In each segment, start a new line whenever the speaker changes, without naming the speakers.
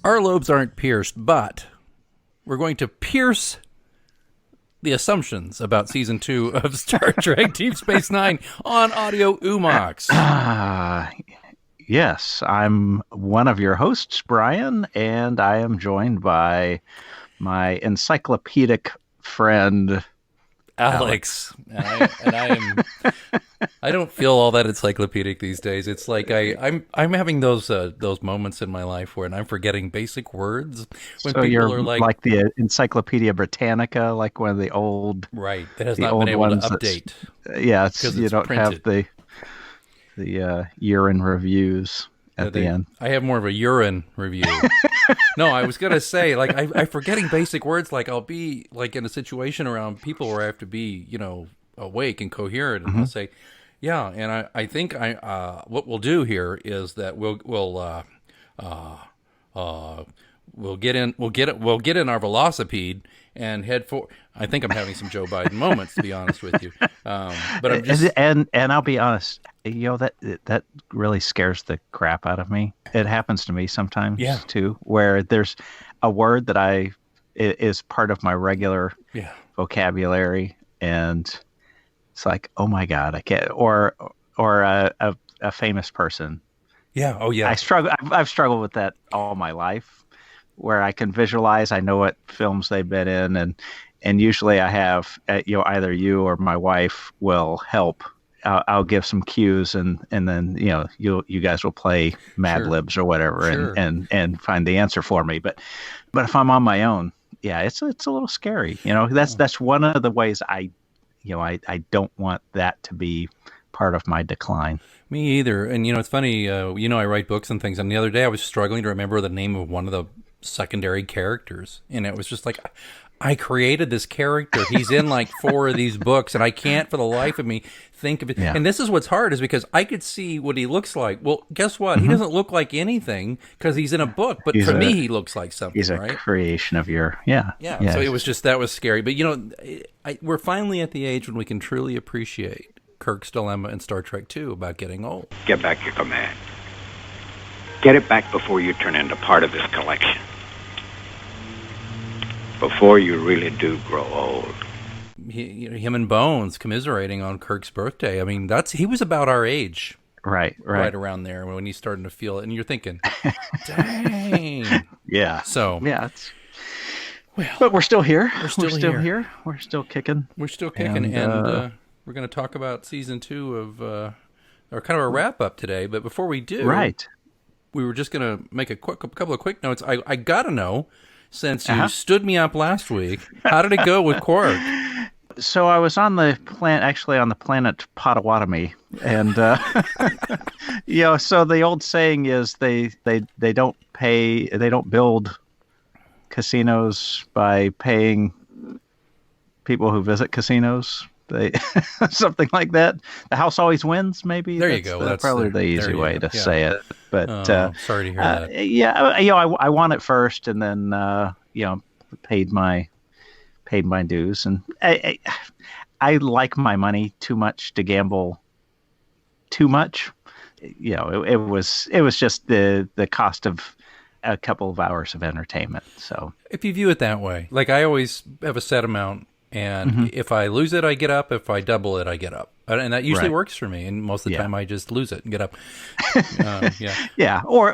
Our lobes aren't pierced, but we're going to pierce the assumptions about season 2 of Star Trek Deep Space Nine on Audio Oomox.
Yes, I'm one of your hosts, Brian, and I am joined by my encyclopedic friend,
Alex.
Alex.
I don't feel all that encyclopedic these days. It's like I'm having those moments in my life where I'm forgetting basic words when
So
people
you're
are like,
like the Encyclopedia Britannica, like one of
right, that has
the
not been
old
able to
ones. That's
update
yeah,
because
you
it's
don't have
printed.
the year in reviews
Yeah,
at the end.
I have more of a urine review. No, I was gonna say, like, I'm forgetting basic words. Like, I'll be like in a situation around people where I have to be, awake and coherent, and I'll
Hmm.
say, "Yeah," and I think what we'll do here is that uh, uh, we'll get in our velocipede and head for. I think I'm having some Joe Biden moments, to be honest with you. But I'm
And,
just,
and I'll be honest, that really scares the crap out of me. It happens to me
yeah,
sometimes too, where there's a word that is part of my regular
yeah,
vocabulary, and it's like, oh my God, I can't. Or a famous person.
yeah. Oh,
I
yeah,
struggle. I've struggled with that all my life, where I can visualize. I know what films they've been in, and usually I have either you or my wife will help. I'll give some cues, and then you guys will play Mad
sure,
Libs or whatever, and
sure.
and and find the answer for me. But if I'm on my own, yeah, it's a little scary. That's one of the ways I don't want that to be part of my decline.
Me either. And it's funny. I write books and things. And the other day, I was struggling to remember the name of one of the secondary characters, and it was just like, I created this character. He's in like four of these books, and I can't for the life of me think of it.
Yeah.
And this is what's hard, is because I could see what he looks like. Well, guess what? He
Hmm.
doesn't look like anything because he's in a book. But
He's
for
a
me, he looks like
he's
something,
a
right?
creation of your yeah.
Yeah. So it
Yes.
was just, that was scary. But we're finally at the age when we can truly appreciate Kirk's dilemma in Star Trek 2 about getting old.
Get back your command. Get it back before you turn into part of this collection. Before you really do grow old.
Him and Bones commiserating on Kirk's birthday. I mean, he was about our age,
Right.
right
Right.
around there when he's starting to feel it, and you're thinking, "Dang!"
Yeah.
So,
Yeah.
well,
But we're still here.
we're still here.
We're still kicking.
We're still kicking,
And
and we're going to talk about season 2 of, or kind of a wrap up today. But before we do,
right.
we were just going to make a couple of quick notes. I gotta know, since you
Uh-huh.
stood me up last week, how did it go with Quark?
So I was on the planet Potawatomi, and so the old saying is they don't build casinos by paying people who visit casinos. They something like that. The house always wins. Maybe
There you
that's
go. That's
probably the
there
easy
you
way
go.
to
Yeah.
say it. But
Oh, sorry to hear that.
yeah, I won it first, and then paid my dues, and I like my money too much to gamble too much. It was just the cost of a couple of hours of entertainment. So
If you view it that way, like, I always have a set amount, and if I lose it, I get up. If I double it, I get up, and that usually
right.
works for me. And most of the
Yeah.
time, I just lose it and get up. Yeah,
Yeah, or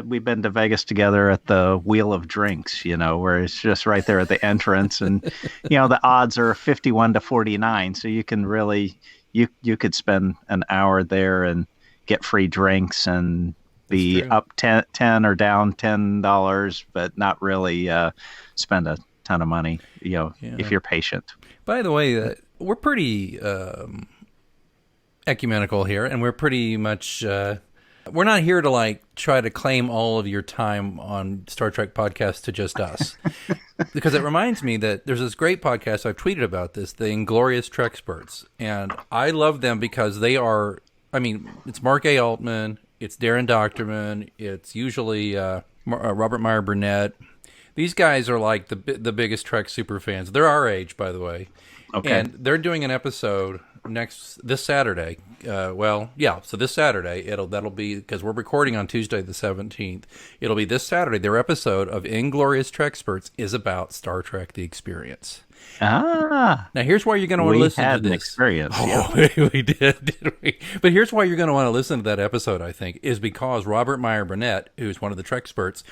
we've been to Vegas together at the Wheel of Drinks, where it's just right there at the entrance, and the odds are 51 to 49, so you can really you could spend an hour there and get free drinks and
that's
be
true.
up 10 or down $10, but not really spend a ton of money, if
Yeah.
you're patient.
By the way, we're pretty ecumenical here, and we're pretty much. We're not here to like try to claim all of your time on Star Trek podcast to just us, because it reminds me that there's this great podcast, I've tweeted about this, the Inglorious Trexperts, and I love them because they are. I mean, it's Mark A. Altman, it's Darren Doctorman, it's usually Robert Meyer Burnett. These guys are like the biggest Trek super fans. They're our age, by the way,
Okay.
and they're doing an episode this Saturday. So this Saturday that'll be, because we're recording on Tuesday the 17th. It'll be this Saturday. Their episode of Inglorious Treksperts is about Star Trek: The Experience.
Ah,
now here's why you're going to want to listen to this.
An experience.
We did we? But here's why you're going to want to listen to that episode, I think, is because Robert Meyer Burnett, who's one of the Treksperts,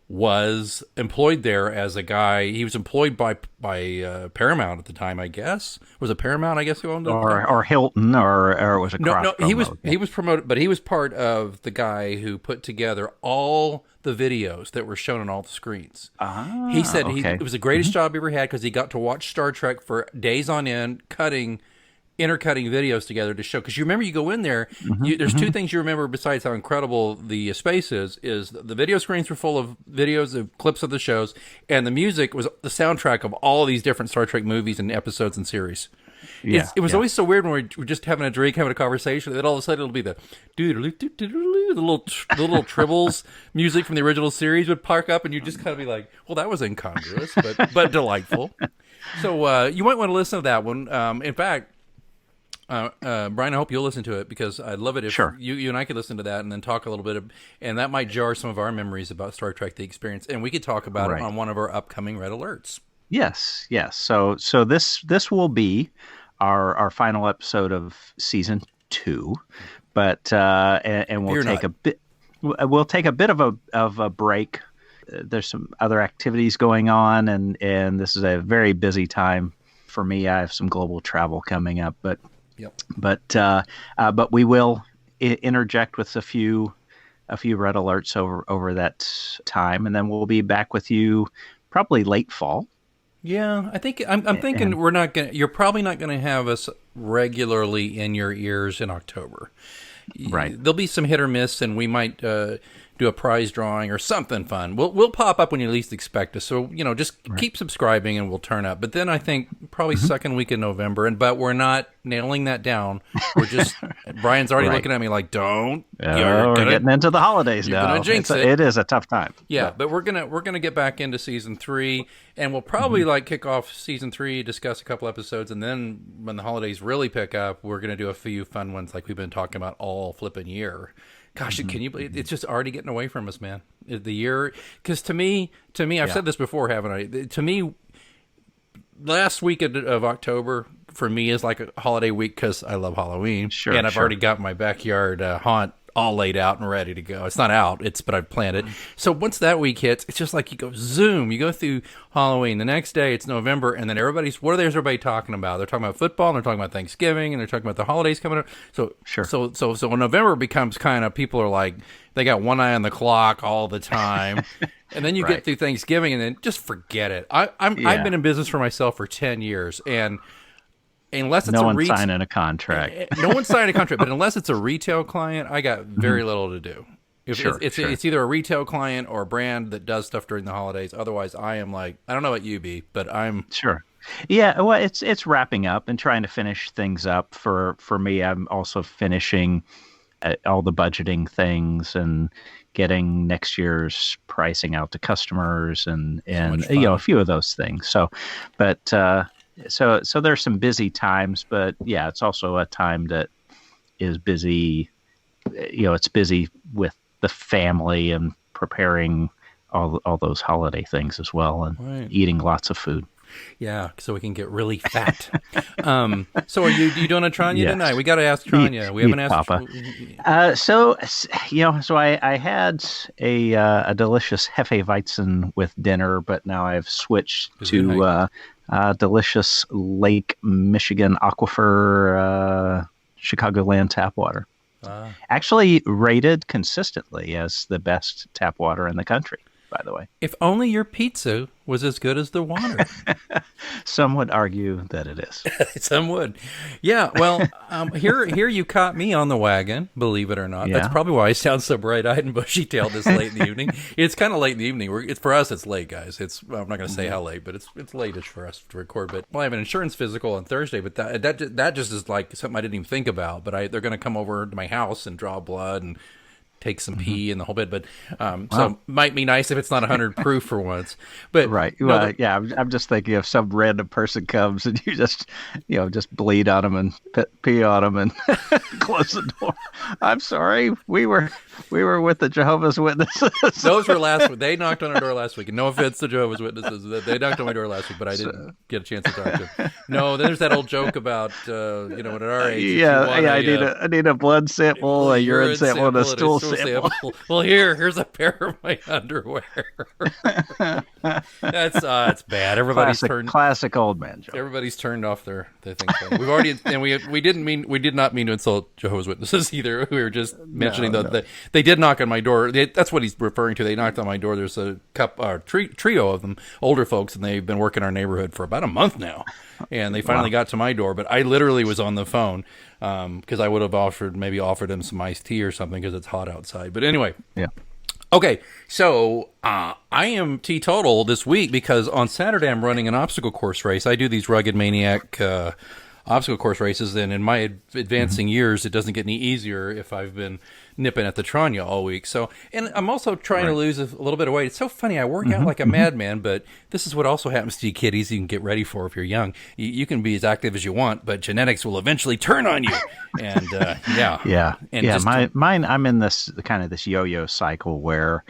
was employed there as a guy. He was employed by Paramount at the time, I guess. Was it Paramount? I guess who owned it,
or Hilton, or it was a cross.
No, he was promoted, but he was part of the guy who put together all the videos that were shown on all the screens. He said it was the greatest job he ever had because he got to watch Star Trek for days on end, intercutting videos together to show. Because you remember, you go in there, there's two things you remember besides how incredible the space is the video screens were full of videos of clips of the shows, and the music was the soundtrack of all of these different Star Trek movies and episodes and series. It was always so weird when we're just having a drink, having a conversation, and then all of a sudden it'll be the little tribbles music from the original series would park up, and you'd just kind of be like, well, that was incongruous, but delightful. So you might want to listen to that one. In fact, Brian, I hope you'll listen to it, because I'd love it if you and I could listen to that and then talk a little bit and that might jar some of our memories about Star Trek: The Experience, and we could talk about it on one of our upcoming Red Alerts. Yes.
So this will be our final episode of season 2, but and we'll take a bit of a break. There's some other activities going on, and this is a very busy time for me. I have some global travel coming up, but we will interject with a few Red Alerts over that time, and then we'll be back with you probably late fall.
Yeah, I think I'm thinking you're probably not going to have us regularly in your ears in October.
Right.
There'll be some hit or miss, and we might do a prize drawing or something fun. We'll pop up when you least expect us. So, just keep subscribing and we'll turn up. But then I think probably second week in November, but we're not nailing that down. We're just Brian's already looking at me like, don't.
We're getting into the holidays now.
Gonna jinx it.
It is a tough time.
Yeah, but we're gonna get back into season 3, and we'll probably kick off season 3, discuss a couple episodes, and then when the holidays really pick up, we're gonna do a few fun ones like we've been talking about all flipping year. Gosh, can you believe it's just already getting away from us, man? The year, because to me, I've said this before, haven't I? To me, last week of October for me is like a holiday week because I love Halloween.
Sure,
and I've already got my backyard haunt all laid out and ready to go. It's not out, but I've planned it. So once that week hits, it's just like you go zoom. You go through Halloween. The next day it's November, and then what is everybody talking about? They're talking about football, and they're talking about Thanksgiving, and they're talking about the holidays coming up. So when November becomes kind of, people are like, they got one eye on the clock all the time. And then you get through Thanksgiving, and then just forget it. I've been in business for myself for 10 years, and unless it's
no one's signing a contract.
No one's signing a contract, but unless it's a retail client, I got very little to do. It's either a retail client or a brand that does stuff during the holidays. Otherwise, I am like, I don't know what you be, but I'm
sure. Yeah, well, it's wrapping up and trying to finish things up. For me, I'm also finishing all the budgeting things and getting next year's pricing out to customers and a few of those things. So there's some busy times, but yeah, it's also a time that is busy. It's busy with the family and preparing all those holiday things as well, and eating lots of food.
Yeah, so we can get really fat. So are you doing a Tranya tonight? We got to ask Tranya. We haven't asked
Papa. So I had a delicious Hefeweizen with dinner, but now I've switched to delicious Lake Michigan Aquifer Chicagoland tap water. Actually rated consistently as the best tap water in the country, by the way.
If only your pizza was as good as the water.
Some would argue that it is.
Some would. Yeah, well, here you caught me on the wagon, believe it or not. Yeah. That's probably why I sound so bright-eyed and bushy-tailed this late in the evening. It's kind of late in the evening. For us, it's late, guys. I'm not going to say how late, but it's late-ish for us to record. But I have an insurance physical on Thursday, but that just is like something I didn't even think about. But they're going to come over to my house and draw blood and take some pee and the whole bit. But so might be nice if it's not 100 proof for once. But
right.
no,
Well, yeah, I'm just thinking if some random person comes and you just, just bleed on them and pee on them and close the door. I'm sorry. We were with the Jehovah's Witnesses.
Those were last week. They knocked on our door last week. And no offense to Jehovah's Witnesses. They knocked on my door last week, but I didn't get a chance to talk to them. No, then there's that old joke about, at our age.
I need a blood sample, a urine sample, and a stool sample.
Well, here's a pair of my underwear. That's bad. Everybody's
classic old man joke.
Everybody's turned off their things. We've already, and we did not mean to insult Jehovah's Witnesses either. We were just mentioning that they did knock on my door. That's what he's referring to. They knocked on my door. There's a trio of them, older folks, and they've been working our neighborhood for about a month now. And they finally got to my door, but I literally was on the phone because I would have offered them some iced tea or something because it's hot outside. But anyway.
Yeah.
Okay, so I am teetotal this week because on Saturday I'm running an obstacle course race. I do these Rugged Maniac obstacle course races, and in my advancing years, it doesn't get any easier if I've been nipping at the Tranya all week. So, and I'm also trying to lose a little bit of weight. It's so funny. I work out like a madman, but this is what also happens to you kiddies. You can get ready for if you're young. You can be as active as you want, but genetics will eventually turn on you. And
mine. I'm in this kind of this yo-yo cycle where,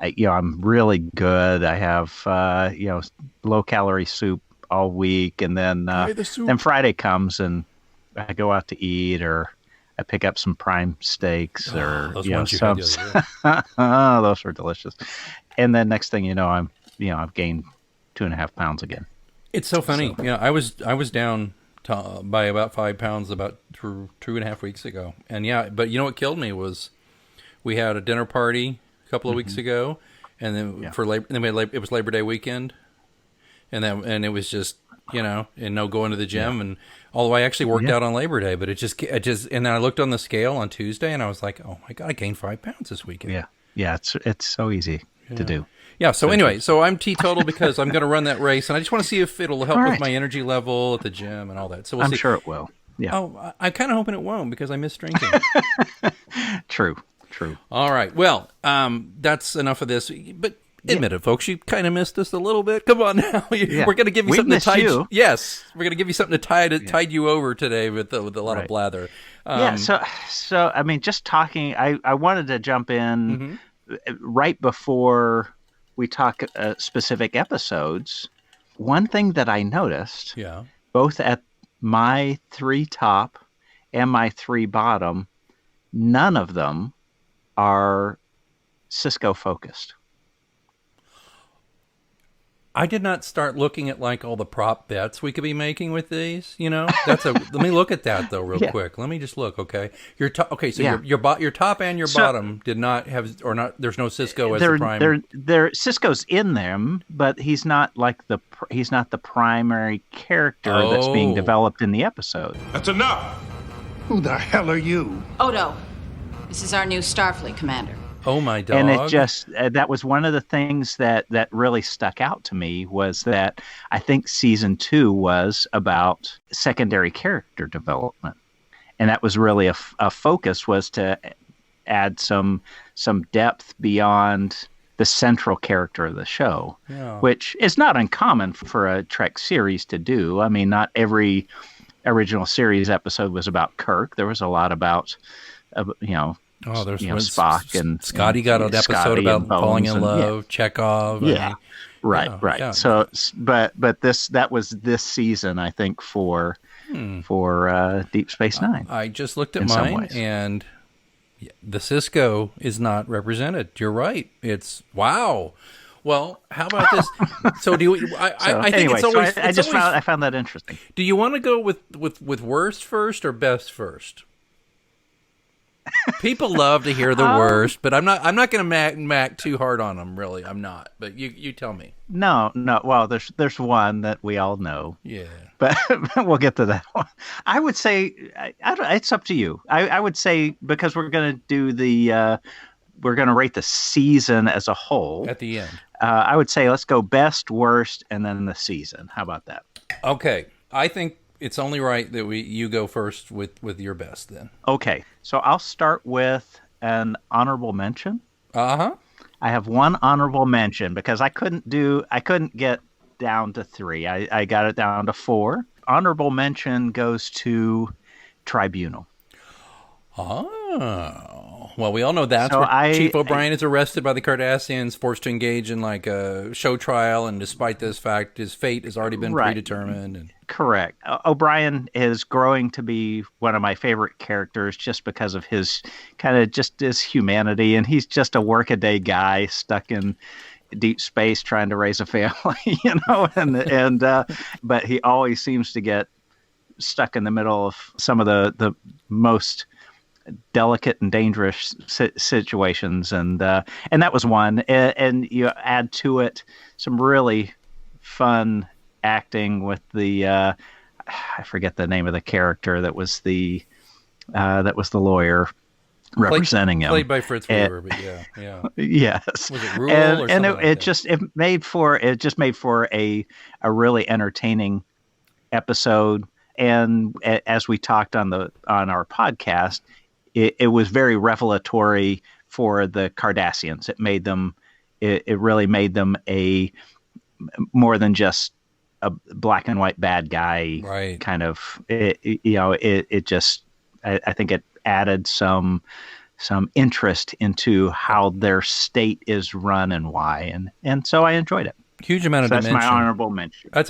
I'm really good. I have low calorie soup all week, and then Friday comes and I go out to eat, or I pick up some prime steaks, or
those ones you
some.
had the other day.
Those were delicious. And then next thing you know, I've gained 2.5 pounds again.
It's so funny. So, I was down by about 5 pounds about 2.5 weeks ago, and but you know what killed me was we had a dinner party a couple of weeks ago, and then it was Labor Day weekend. And it was just, and no going to the gym. And although I actually worked out on Labor Day, but it just, and then I looked on the scale on Tuesday and I was like, oh my God, I gained 5 pounds this weekend.
Yeah. Yeah. It's so easy to do.
Yeah. So anyway, I'm teetotal because I'm going to run that race, and I just want to see if it'll help with my energy level at the gym and all that. So we'll see.
I'm sure it will. Yeah.
Oh, I'm kind of hoping it won't because I miss drinking.
True.
All right. Well, that's enough of this, but admit it, folks. You kind of missed us a little bit. Come on now. We're going to give you something to tide you. Yes, we're going to give you something to tide you over today with a lot of blather.
So I mean, just talking. I wanted to jump in right before we talk specific episodes. One thing that I noticed, both at my 3 top and my 3 bottom, none of them are Cisco focused.
I did not start looking at like all the prop bets we could be making with these. Let me look at that though real quick. Let me just look. Okay, your top and your bottom did not have There's no Cisco as the prime.
Cisco's in them, but he's not he's not the primary character that's being developed in the episode.
That's enough. Who the hell are you?
Odo, this is our new Starfleet commander.
Oh, my dog.
And it just, that was one of the things that really stuck out to me, was that I think season 2 was about secondary character development. And that was really a focus, was to add some depth beyond the central character of the show, which is not uncommon for a Trek series to do. I mean, not every original series episode was about Kirk. There was a lot about,
there's
Spock and
Scotty got an episode about falling in love. Chekhov.
Right.
Yeah.
So, but that was this season, I think, for Deep Space Nine.
I just looked at mine, and the Cisco is not represented. You're right. It's wow. Well, how about this? So do you? I think it's always.
I found that interesting.
Do you want to go with worst first or best first? People love to hear the worst, but I'm not going to mac too hard on them. Really, I'm not. But you tell me.
No. Well, there's one that we all know.
Yeah.
But we'll get to that one. I would say it's up to you. I would say, because we're going to do we're going to rate the season as a whole
at the end.
I would say let's go best, worst, and then the season. How about that?
Okay. I think it's only right that you go first with your best then.
Okay. So I'll start with an honorable mention.
Uh-huh.
I have one honorable mention because I couldn't get down to 3. I got it down to 4. Honorable mention goes to Tribunal.
Oh. Well, we all know that's
So
where Chief O'Brien is arrested by the Cardassians, forced to engage in like a show trial, and despite this fact, his fate has already been predetermined. And...
Correct. O'Brien is growing to be one of my favorite characters just because of his kind of just his humanity, and he's just a workaday guy stuck in deep space trying to raise a family, but he always seems to get stuck in the middle of some of the most delicate and dangerous situations, and that was one. And you add to it some really fun acting with the I forget the name of the character that was the lawyer representing him,
played by Fritz Weaver, but yeah.
Yes.
Was it Rule or something like that?
It just made for a really entertaining episode. And as we talked on our podcast, it was very revelatory for the Cardassians. It really made them a more than just a black and white bad guy,
right?
Kind of. I think it added some interest into how their state is run and why, and so I enjoyed it.
Huge amount of dimension.
That's my honorable mention.
Yes.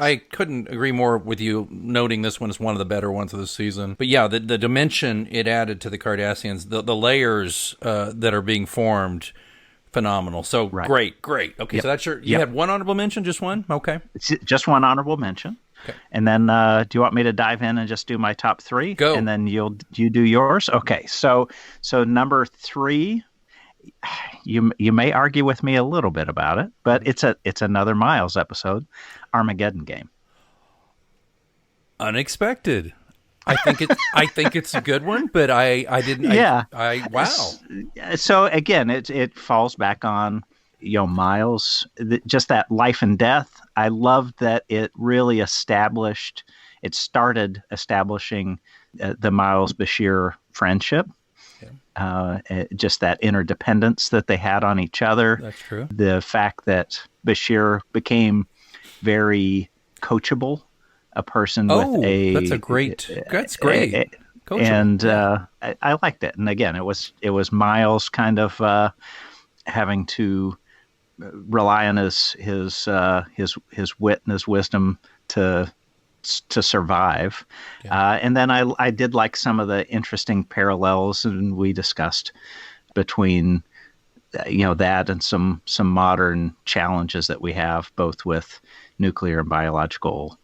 I couldn't agree more with you noting this one is one of the better ones of the season. But yeah, the dimension it added to the Cardassians, the layers that are being formed, phenomenal. So great. Okay, so that's you had one honorable mention, just one? Okay.
It's just one honorable mention. Okay. And then do you want me to dive in and just do my top 3?
Go.
And then you do yours? Okay. So number 3, you may argue with me a little bit about it, but it's another Miles episode, Armageddon Game.
Unexpected. I think it's a good one, but I didn't. Wow.
So again, it falls back on Miles, just that life and death. I loved that it really started establishing the Miles Bashir friendship. Just that interdependence that they had on each other.
That's true.
The fact that Bashir became very coachable, a person with a...
That's great.
And I liked it. And again, it was Miles kind of having to rely on his wit and his wisdom to survive. And then I did like some of the interesting parallels, and we discussed between that and some modern challenges that we have both with nuclear and biological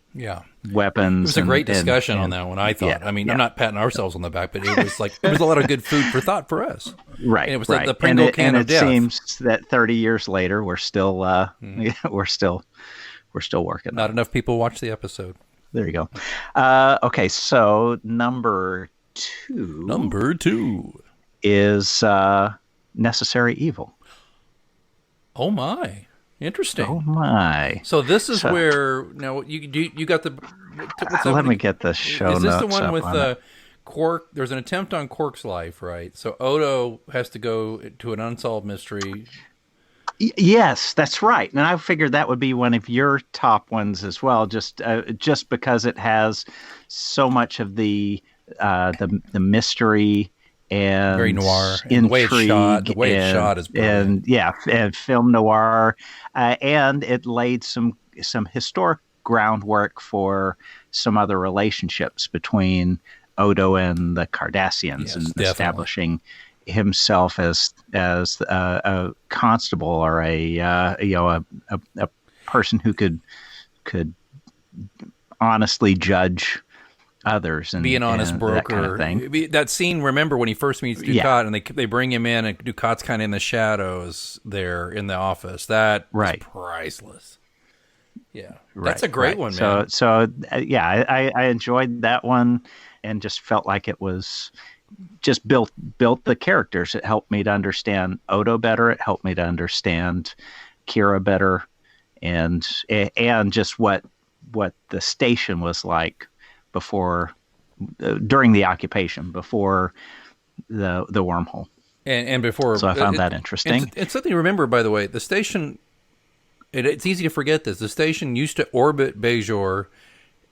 weapons.
It was a great discussion on that one, I thought. I'm not patting ourselves on the back, but it was like there was a lot of good food for thought for us.
Right.
And it was the Pringle can of death.
And it seems that 30 years later we're still we're still working.
Not enough people watch the episode.
There you go. Okay, so number 2 is Necessary Evil.
Oh my, interesting.
Oh my.
So this is where now you got the.
Let me get the show notes.
Is this the one with Quark? There's an attempt on Quark's life, right? So Odo has to go to an unsolved mystery.
Yes, that's right. And I figured that would be one of your top ones as well, just because it has so much of the mystery and
very noir,
intrigue,
and the way it's shot is brilliant.
And film noir, and it laid some historic groundwork for some other relationships between Odo and the Cardassians, and definitely establishing himself as a constable or a person who could honestly judge others and
be an honest broker.
That kind of thing.
That scene, remember when he first meets Dukat and they bring him in and Dukat's kind of in the shadows there in the office. That was priceless. Yeah, that's a great one, man.
So I enjoyed that one and just felt like it was just built the characters. It helped me to understand Odo better. It helped me to understand Kira better, and just what the station was like before, during the occupation, before the wormhole.
And before,
So I found that interesting.
It's something to remember, by the way. The station, it's easy to forget this. The station used to orbit Bajor,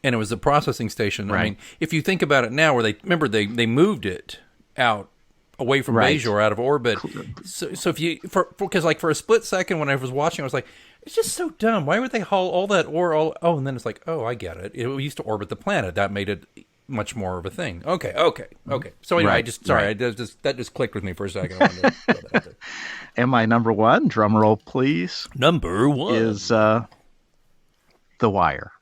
and it was a processing station.
Right.
I mean, if you think about it now, where they moved it out away from Bajor, out of orbit. So if you because like for a split second when I was watching, I was like, it's just so dumb. Why would they haul all that ore? And then it's like, oh, I get it. It used to orbit the planet. That made it much more of a thing. Okay. So anyway, that just clicked with me for a second. I wanted to throw that out there.
And my number one, drum roll please,
Number one
is The Wire.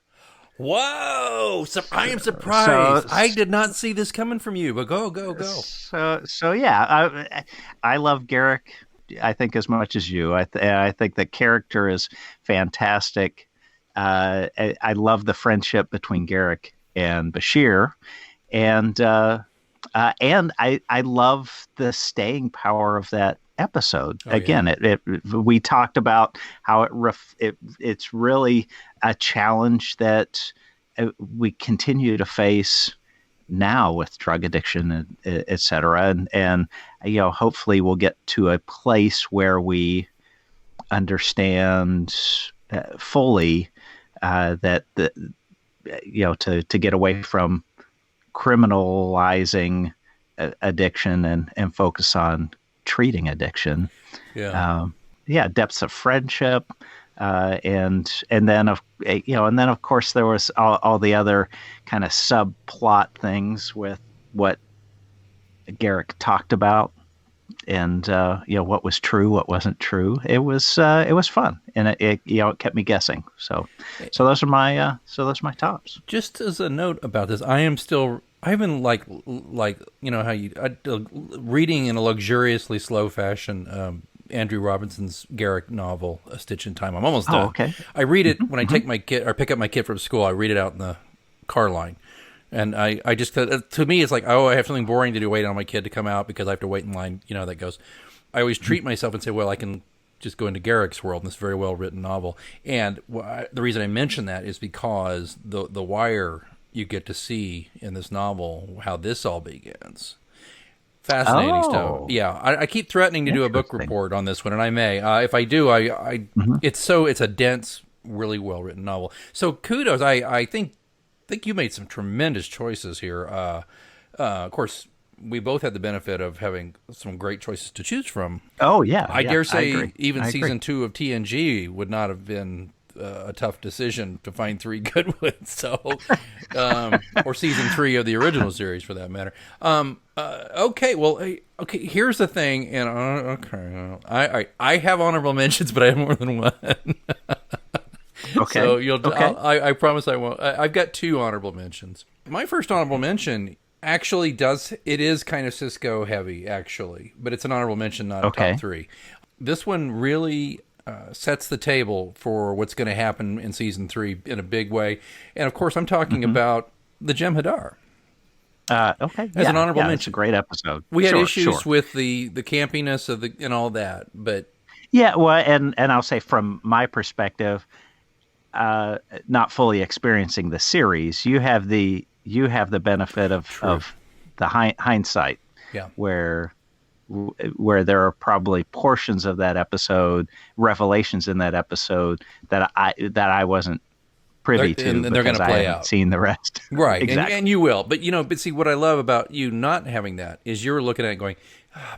Whoa! I am surprised. I did not see this coming from you, but go.
So yeah, I love Garrick, I think, as much as you. I think the character is fantastic. I love the friendship between Garrick and Bashir, and I love the staying power of that episode. Again, we talked about how it's really a challenge that we continue to face now with drug addiction, et cetera. And hopefully we'll get to a place where we understand fully that to get away from criminalizing addiction and focus on treating addiction. Depths of friendship, and then of course there was all the other kind of subplot things with what Garrick talked about, and what was true, what wasn't true. It was fun, and it kept me guessing. So those are my tops.
Just as a note about this, I've been like how you reading in a luxuriously slow fashion Andrew Robinson's Garrick novel, A Stitch in Time. I'm almost done.
Okay.
I read it when I take my kid or pick up my kid from school. I read it out in the car line. And I just, to me, it's like, oh, I have something boring to do, waiting on my kid to come out because I have to wait in line. You know how that goes. I always treat myself and say, well, I can just go into Garrick's world in this very well-written novel. And the reason I mention that is because the Wire, you get to see in this novel how this all begins. Fascinating stuff. Yeah, I keep threatening to do a book report on this one, and I may. If I do, it's a dense, really well-written novel. So kudos. I think you made some tremendous choices here. Of course, we both had the benefit of having some great choices to choose from.
Oh, yeah.
I dare say even season 2 of TNG would not have been a tough decision to find 3 good ones. So, or season 3 of the original series, for that matter. Okay. Here's the thing, and I have honorable mentions, but I have more than one.
Okay.
So
okay.
I promise I won't. I've got 2 honorable mentions. My first honorable mention actually is kind of Cisco heavy, actually, but it's an honorable mention, not a top 3. This one really sets the table for what's going to happen in season 3 in a big way. And of course, I'm talking about the Jem'Hadar.
Okay.
As an honorable mention.
It's a great episode.
We had issues with the campiness of and all that, but
yeah, well, and I'll say from my perspective, not fully experiencing the series, you have the benefit of the hindsight, where there are probably portions of that episode, revelations in that episode that I wasn't privy to,
and they're going to play out.
Seen the rest,
right?
Exactly.
And you will, but see, what I love about you not having that is you're looking at it going,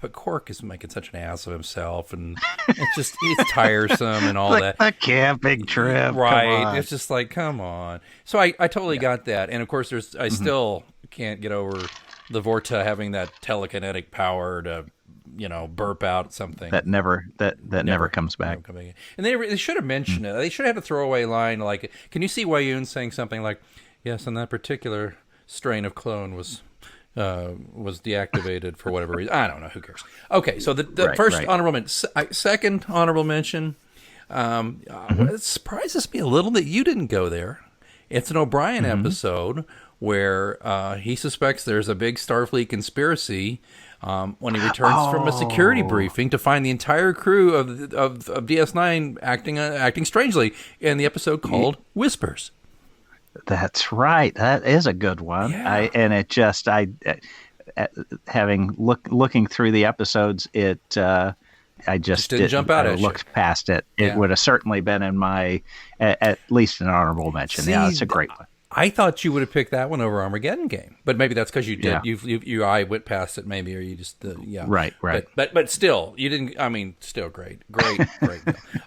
but Quark is making such an ass of himself, and it's tiresome and all that.
A camping trip,
right? It's just like, come on. So I totally got that, and of course, I still can't get over the Vorta having that telekinetic power to, burp out something
that never comes back.
And they should have mentioned it. They should have had a throwaway line like, "Can you see Wayun saying something like, yes, and that particular strain of clone was deactivated for whatever reason." I don't know. Who cares? Okay, so the first honorable mention. Second honorable mention. It surprises me a little that you didn't go there. It's an O'Brien episode where he suspects there's a big Starfleet conspiracy when he returns from a security briefing to find the entire crew of DS9 acting strangely in the episode called Whispers.
That's right. That is a good one.
Yeah.
looking through the episodes, I just
didn't jump out at you.
Looked past it. It would have certainly been in my at least an honorable mention. Yeah, it's a great one.
I thought you would have picked that one over Armageddon Game, but maybe that's because you did.
Yeah.
You I went past it, maybe, or you just
Right.
But still, you didn't. I mean, still great.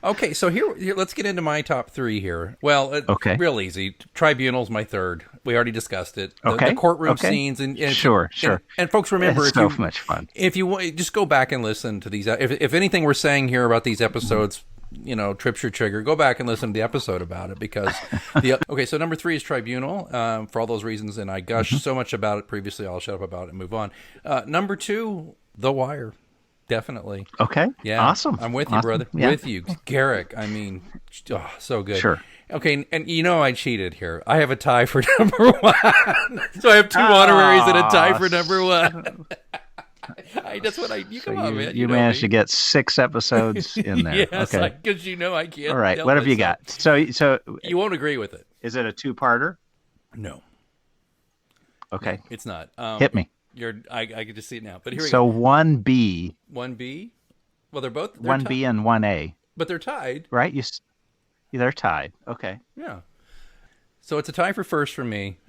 Okay, so here let's get into my top three here. Well,
okay,
real easy. Tribunal's my third. We already discussed it.
Okay,
the courtroom scenes and
sure.
And folks, remember,
it's so much fun.
If you just go back and listen to these, if anything we're saying here about these episodes, trips your trigger, go back and listen to the episode about it, because okay, so number 3 is Tribunal, for all those reasons, and I gushed so much about it previously, I'll shut up about it and move on. Number 2, The Wire, definitely.
Okay,
yeah,
awesome.
I'm with you, brother.
Yeah.
With you, Garrick. I mean, so good.
Sure.
Okay, and I cheated here. I have a tie for number 1, so I have 2 honoraries and a tie for number 1. That's what you come on, man.
You managed to get 6 episodes in there.
Yes,
okay.
Because I can't.
All right, what have you got? So
you won't agree with it.
Is it a 2-parter?
No.
Okay,
It's not.
hit me.
I can just see it now. But here we
So
go.
1B.
1B. Well, they're both
1B and 1A.
but they're tied.
Right? They're tied. Okay.
Yeah. So it's a tie for first for me.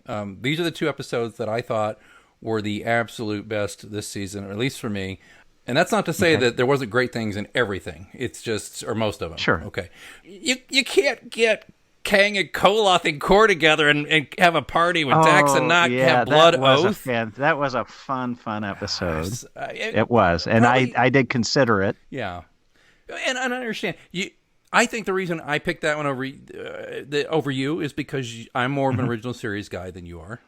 These are the 2 episodes that I thought were the absolute best this season, or at least for me. And that's not to say that there wasn't great things in everything. It's just, or most of them.
Sure.
Okay. You can't get Kang and Koloth and Kor together and have a party with Dax and not have Blood Oath.
That was a fun episode.
It
It was. And
probably-
I did consider it.
Yeah. And I understand. I think the reason I picked that one over you is because I'm more of an original series guy than you are.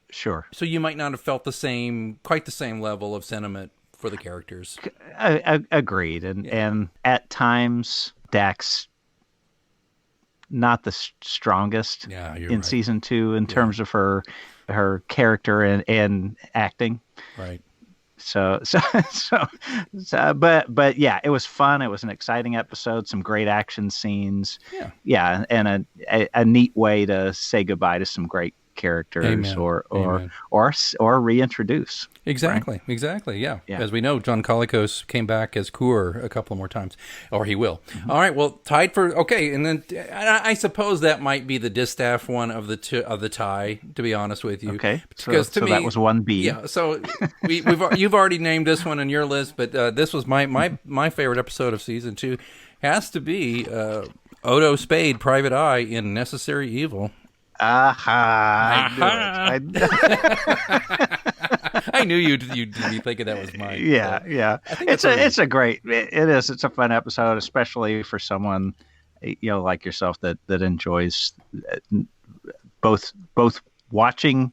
Sure.
So you might not have felt quite the same level of sentiment for the characters.
Agreed. And at times, Dax, not the strongest
you're
in
right.
season 2 in terms of her character and acting.
Right.
But yeah, it was fun. It was an exciting episode. Some great action scenes. Yeah, and a neat way to say goodbye to some great characters.
Amen.
or reintroduce.
Exactly.
Right?
Exactly. Yeah. As we know, John Colicos came back as Kur a couple more times, or he will. All right. Well, tied for and then I suppose that might be the distaff one of the tie. To be honest with you,
okay.
Because to me
that was 1B.
Yeah. So you've already named this one in your list, but this was my favorite episode of season 2. Has to be Odo Spade, Private Eye in Necessary Evil.
I knew it.
I knew you'd be thinking that was mine.
Yeah,
so
yeah. It's a great. It is. It's a fun episode, especially for someone like yourself that enjoys both watching,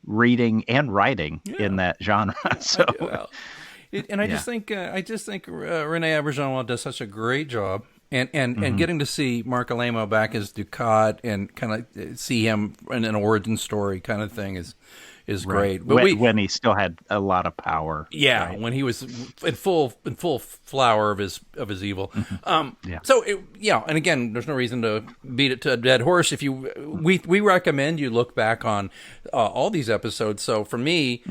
reading, and writing in that genre. So.
I just think Renee Auberjonois does such a great job. And getting to see Mark Alamo back as Ducat and kind of see him in an origin story kind of thing is great. But
when he still had a lot of power.
Yeah, right? When he was in full flower of his evil. So and again, there's no reason to beat it to a dead horse. We recommend you look back on all these episodes. So for me,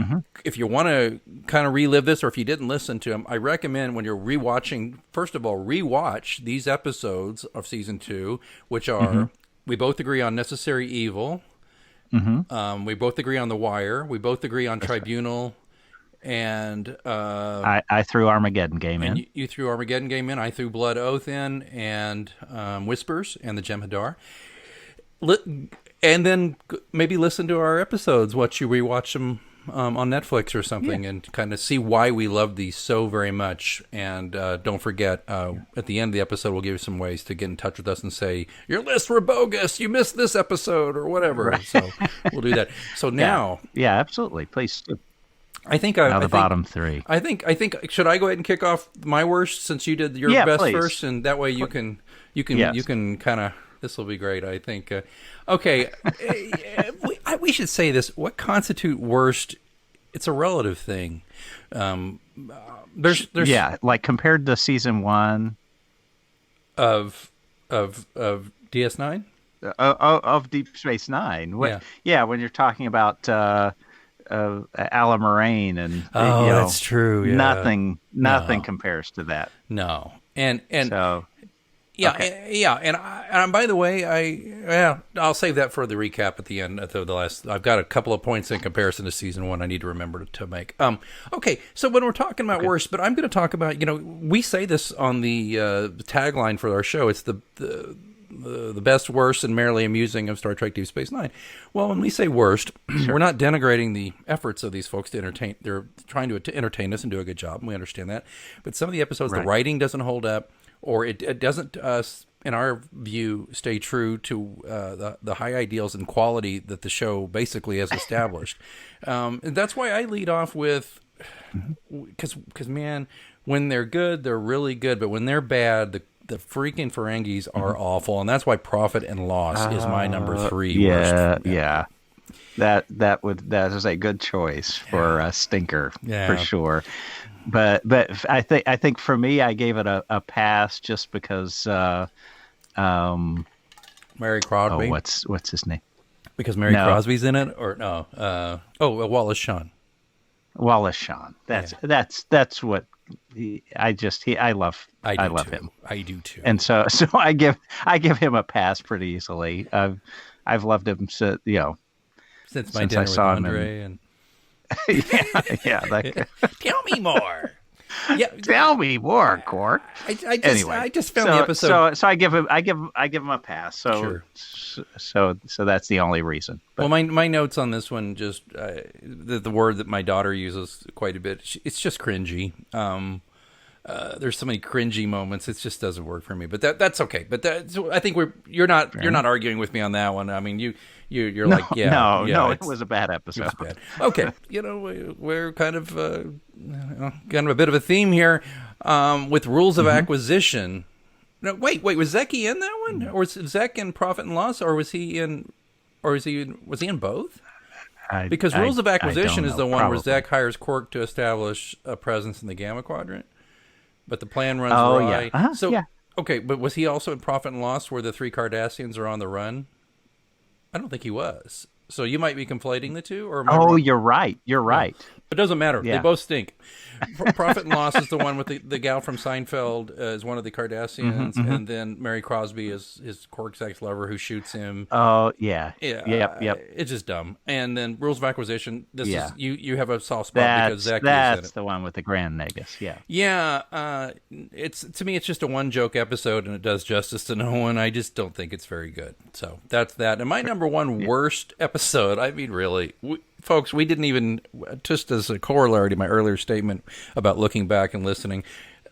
if you want to kind of relive this, or if you didn't listen to them, I recommend when you're rewatching, first of all, rewatch these episodes of season 2, which are we both agree on Necessary Evil. We both agree on The Wire. We both agree on Tribunal, and
I threw Armageddon Game in.
You threw Armageddon Game in. I threw Blood Oath in, and Whispers and the Jem'Hadar. And then maybe listen to our episodes. Watch you rewatch them on Netflix or something, and kind of see why we love these so very much. And don't forget, at the end of the episode, we'll give you some ways to get in touch with us and say, your lists were bogus, you missed this episode, or whatever. Right. So we'll do that. So now...
Yeah, absolutely. Please.
I think
bottom 3.
I think should I go ahead and kick off my worst, since you did your best
please.
first, and that way you can kind of... This will be great, I think. Okay, we should say this. What constitute worst? It's a relative thing. There's
like compared to season 1
of DS9
of Deep Space Nine. When you're talking about Alan Moraine, and
Oh, that's true. Yeah.
Nothing compares to that.
No, and
So
yeah,
okay.
and by the way, I'll save that for the recap at the end. At the last, I've got a couple of points in comparison to season 1. I need to remember to make. Okay, so when we're talking about worst, but I'm going to talk about, we say this on the tagline for our show. It's the best, worst, and merrily amusing of Star Trek Deep Space Nine. Well, when we say worst, we're not denigrating the efforts of these folks to entertain. They're trying to entertain us and do a good job, and we understand that. But some of the episodes, the writing doesn't hold up, or it doesn't, in our view, stay true to the high ideals and quality that the show basically has established. And that's why I lead off with, because man, when they're good, they're really good, but when they're bad, the freaking Ferengis are awful, and that's why Profit and Loss is my number 3 worst.
Yeah. That is a good choice for a stinker for sure. But I think for me, I gave it a pass just because
Mary Crosby.
What's his name?
Because Mary Crosby's in it, or no? Wallace Shawn.
Wallace Shawn. That's what I love him.
I do too.
And so I give him a pass pretty easily. I've loved him since
my dinner
I saw
with
him
Andre and
Tell
me more. Yeah,
tell me more, Quark.
I just found the episode.
So I give him a pass. So that's the only reason. But,
well, my notes on this one, just the word that my daughter uses quite a bit. It's just cringy. There's so many cringy moments. It just doesn't work for me. But that's okay. But I think you're not arguing with me on that one. I mean, you're like, yeah,
it was a bad episode.
It was bad. Okay, we're kind of a bit of a theme here with rules of acquisition. No, wait, was Zeki in that one, or was Zek in Profit and Loss, or was he in both? Because rules of acquisition is the one where Zek hires Quark to establish a presence in the Gamma Quadrant, but the plan runs awry. Yeah. Okay, but was he also in Profit and Loss where the 3 Cardassians are on the run? I don't think he was. So you might be conflating the two, or
you're right. You're right.
It doesn't matter. Yeah. They both stink. Profit and Loss is the one with the gal from Seinfeld is one of the Cardassians, and then Mary Crosby is his Quark's ex-lover who shoots him.
Oh yeah.
Yep. It's just dumb. And then Rules of Acquisition. This is you have a soft spot because Zach is in it.
That's the one with the Grand Nagus. Yeah.
Yeah. It's to me, it's just a one joke episode, and it does justice to no one. I just don't think it's very good. So that's that. And my number 1 worst episode. I mean, really. Folks, we didn't even, just as a corollary to my earlier statement about looking back and listening,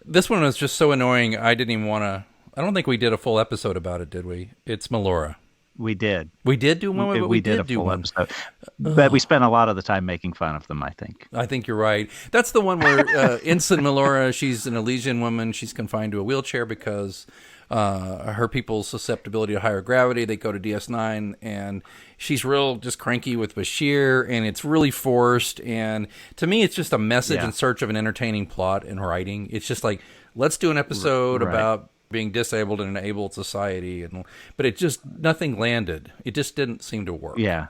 this one was just so annoying, I didn't even want to, I don't think we did a full episode about it, did we? It's Melora.
We did.
We did do one, but we did
a
do
full
one.
Episode. But we spent a lot of the time making fun of them, I think.
I think you're right. That's the one where Ensign Melora, she's an Elysian woman, she's confined to a wheelchair because her people's susceptibility to higher gravity. They go to DS9, and she's real just cranky with Bashir, and it's really forced. And to me, it's just a message in search of an entertaining plot and writing. It's just like, let's do an episode about being disabled in an able society, but it just nothing landed. It just didn't seem to work.
Yeah.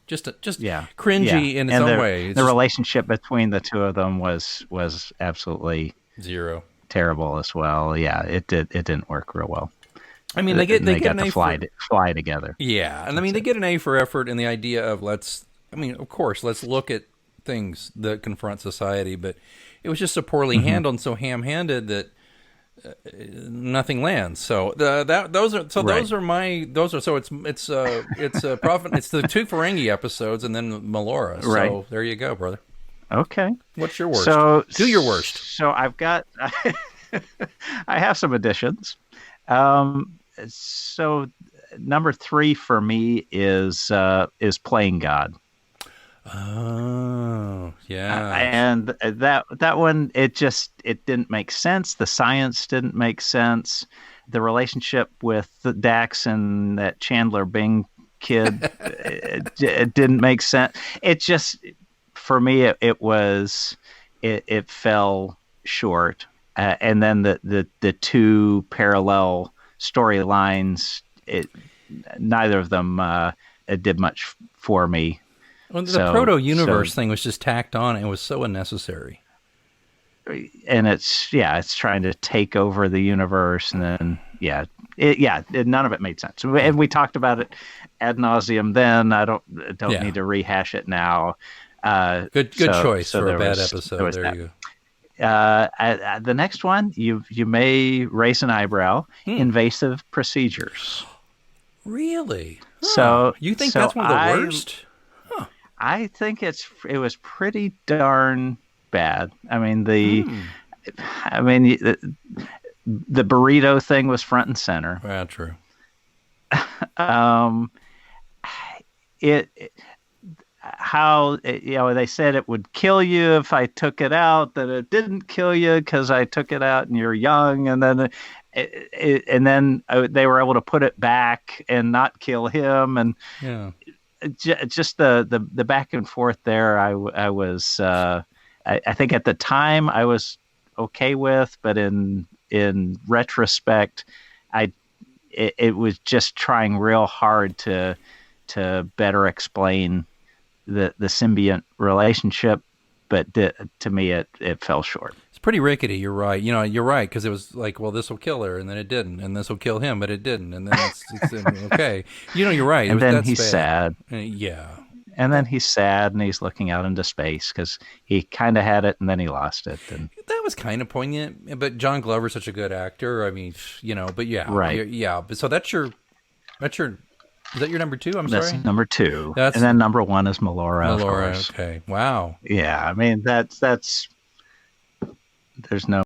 Just cringy in its own way.
The relationship between the two of them was absolutely
zero.
Terrible as well. Yeah, it didn't work real well.
I mean, they get
an
A
to fly together.
Yeah, and I mean, they get an A for effort in the idea of let's look at things that confront society, but it was just so poorly handled and so ham-handed that nothing lands. So those are Profit. It's the 2 Ferengi episodes and then Melora. So there you go, brother.
Okay.
What's your worst?
So
do your worst.
So I've got I have some additions. So number 3 for me is Playing God.
Oh, yeah.
And that one, it didn't make sense. The science didn't make sense. The relationship with Dax and that Chandler Bing kid, it didn't make sense. It just, for me, it fell short. And then the 2 parallel storylines, neither of them did much for me.
Well, the proto-universe thing was just tacked on and was so unnecessary.
And it's trying to take over the universe, and then none of it made sense. And we talked about it ad nauseum then. I don't need to rehash it now.
Good choice for a bad episode. There you
go. The next one, you may raise an eyebrow. Invasive procedures.
Really? Huh.
So
you think that's one of the worst?
I think it was pretty darn bad. I mean the burrito thing was front and center.
Yeah, true.
They said it would kill you if I took it out, that it didn't kill you because I took it out and you're young, and then they were able to put it back and not kill him, and just the back and forth there. I was I think at the time I was okay with, but in retrospect, it was just trying real hard to better explain the symbiont relationship, but to me it fell short.
It's pretty rickety. You're right. You're right, because it was like, well, this will kill her, and then it didn't, and this will kill him, but it didn't, and then it's okay. You're right.
And then he's sad.
Yeah.
And then he's sad, and he's looking out into space because he kind of had it, and then he lost it. And
that was kind of poignant. But John Glover's such a good actor. I mean, but yeah,
right,
yeah. But so that's your. Is that your number 2?
That's
sorry.
Number 2. And then number 1 is Melora.
Melora. Okay. Wow.
Yeah. I mean, that's. There's no